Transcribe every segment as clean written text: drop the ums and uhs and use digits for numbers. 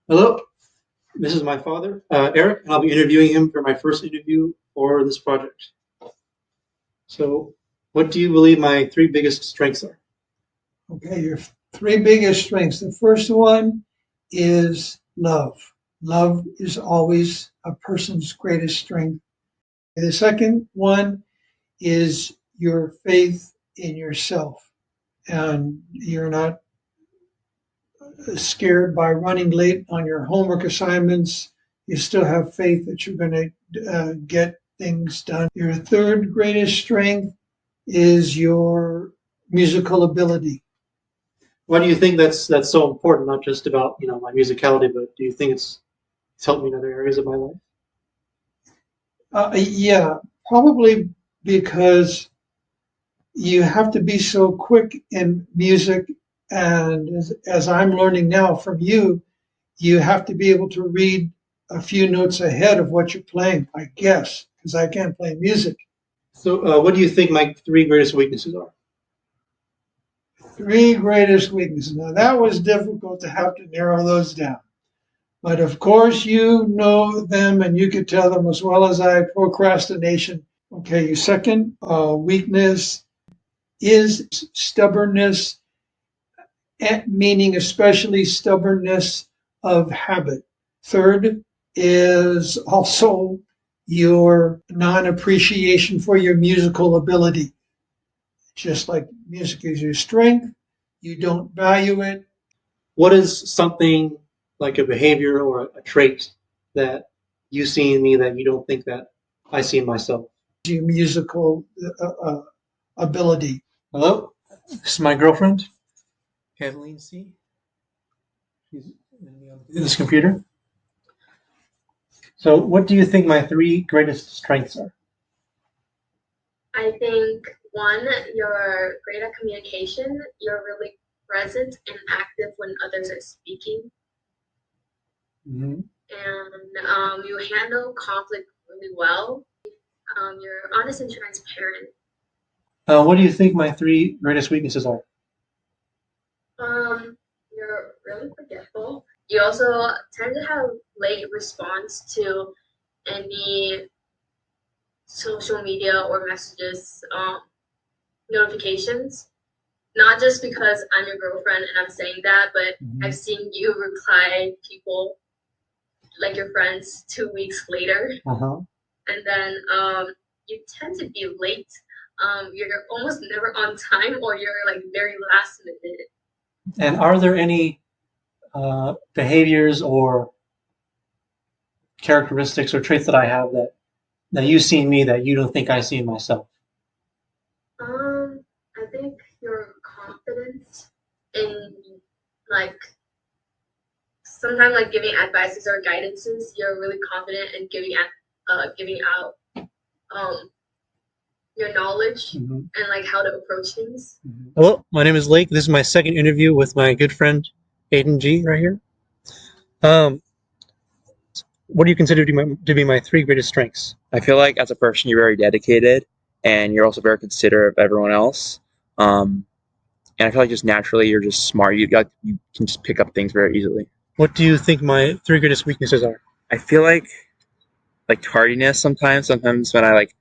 Hello, this is my father, Eric, and I'll be interviewing him for my first interview for this project. So, what do you believe my three biggest strengths are? Okay, your three biggest strengths. The first one is love. Love is always a person's greatest strength. The second one is your faith in yourself, and you're not scared by running late on your homework assignments. You still have faith that you're going to get things done. Your third greatest strength is your musical ability. Why do you think that's so important? Not just about my musicality, but do you think it's helped me in other areas of my life? Yeah, probably because you have to be so quick in music, and as I'm learning now from you, you have to be able to read a few notes ahead of what you're playing, I guess, because I can't play music. So, what do you think my three greatest weaknesses are? Three greatest weaknesses. Now, that was difficult to have to narrow those down. But of course, you know them and you could tell them as well as I. Procrastination. Okay, your second weakness is stubbornness, meaning especially stubbornness of habit. Third is also your non appreciation for your musical ability. Just like music is your strength, you don't value it. What is something like a behavior or a trait that you see in me that you don't think that I see in myself? Your musical ability. Hello, this is my girlfriend, Kathleen C. She's in this computer. So, what do you think my three greatest strengths are? I think one, you're great at communication. You're really present and active when others are speaking. Mm-hmm. And you handle conflict really well. You're honest and transparent. What do you think my three greatest weaknesses are? You're really forgetful. You also tend to have late response to any social media or messages, notifications. Not just because I'm your girlfriend and I'm saying that, but I've seen you reply people like your friends 2 weeks later. Uh-huh. And then you tend to be late. You're almost never on time, or you're like very last minute. And are there any behaviors or characteristics or traits that I have that you see in me that you don't think I see in myself? I think your confidence in like sometimes like giving advices or guidances. You're really confident in giving out your knowledge and like how to approach things. Hello, my name is Lake. This is my second interview with my good friend Aiden G right here. What do you consider to be my three greatest strengths? I feel like as a person, you're very dedicated and you're also very considerate of everyone else. And I feel like just naturally, you're just smart. You can just pick up things very easily. What do you think my three greatest weaknesses are? I feel like tardiness sometimes. Sometimes when I like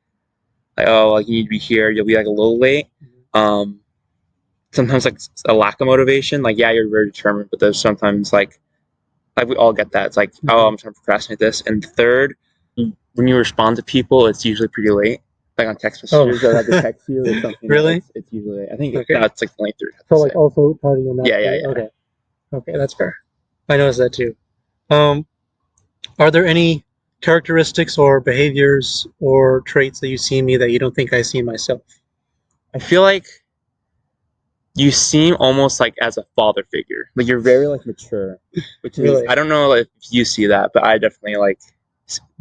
you need to be here, you'll be like a little late. Sometimes like a lack of motivation. Like, yeah, you're very determined, but there's sometimes like we all get that. It's like, oh, I'm trying to procrastinate this. And third, when you respond to people, it's usually pretty late. Like on text messages, or like they text you or something. Really? It's usually, I think that's like only third. So like also tardy in that. Yeah. Okay, that's fair. I noticed that too. Are there any characteristics or behaviors or traits that you see in me that you don't think I see in myself? I feel like you seem almost like as a father figure. Like you're very like mature, which is I don't know if you see that, but I definitely like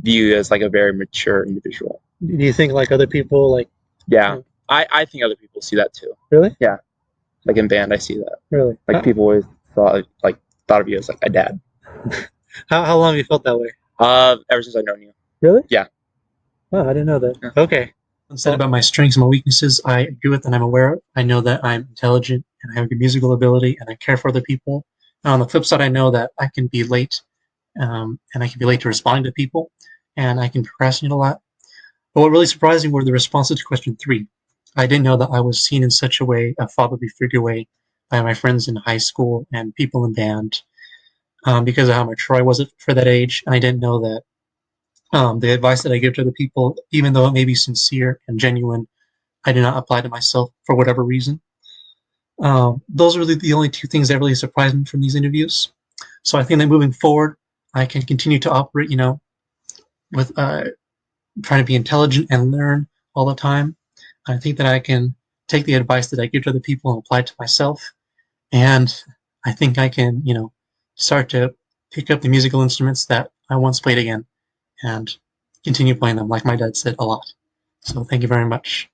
view you as like a very mature individual. Do you think like other people like? Yeah, I think other people see that too. Really? Yeah, like in band, I see that. Really? Like people always thought of you as like a dad. How long have you felt that way? Ever since I've known you. Really? Yeah. Oh, I didn't know that. Yeah. Okay. Said about my strengths and my weaknesses, I agree with and I'm aware of. I know that I'm intelligent and I have good musical ability and I care for other people. And on the flip side, I know that I can be late and I can be late to responding to people, and I can procrastinate a lot. But what really surprised me were the responses to question 3. I didn't know that I was seen in such a way, a fatherly figure way, by my friends in high school and people in band, because of how mature I was for that age. And I didn't know that the advice that I give to other people, even though it may be sincere and genuine, I do not apply to myself for whatever reason. Those are really the only 2 things that really surprised me from these interviews. So I think that moving forward, I can continue to operate, with trying to be intelligent and learn all the time. I think that I can take the advice that I give to other people and apply it to myself. And I think I can, start to pick up the musical instruments that I once played again and continue playing them, like my dad said, a lot. So thank you very much.